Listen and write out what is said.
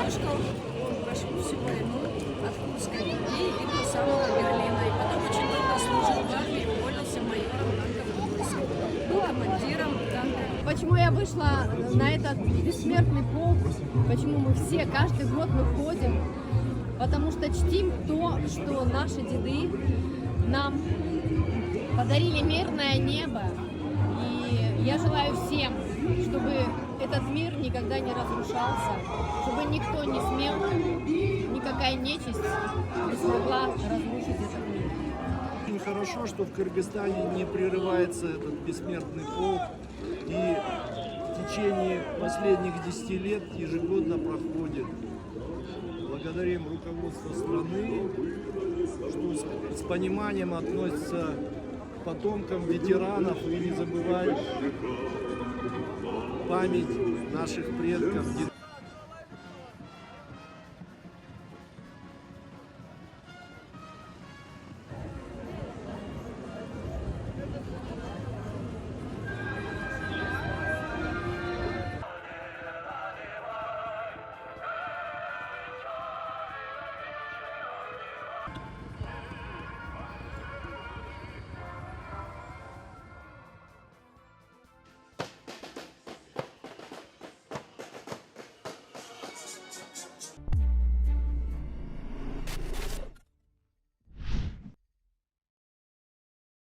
дедушка прошел всю войну от Курской дуги и до самого Берлина. И потом очень долго служил в армии, уволился майором танковых войск. Был командиром танка. Почему я вышла на этот бессмертный полк? Почему мы все каждый год выходим? Потому что чтим то, что наши деды нам подарили мирное небо. И я желаю всем, чтобы этот мир никогда не разрушался, чтобы никто не смел, никакая нечисть не смогла разрушить этот мир. Очень хорошо, что в Кыргызстане не прерывается этот бессмертный полк, и в течение последних 10 лет ежегодно проходит. Благодарим руководство страны, что с пониманием относится к потомкам ветеранов и не забывает память наших предков.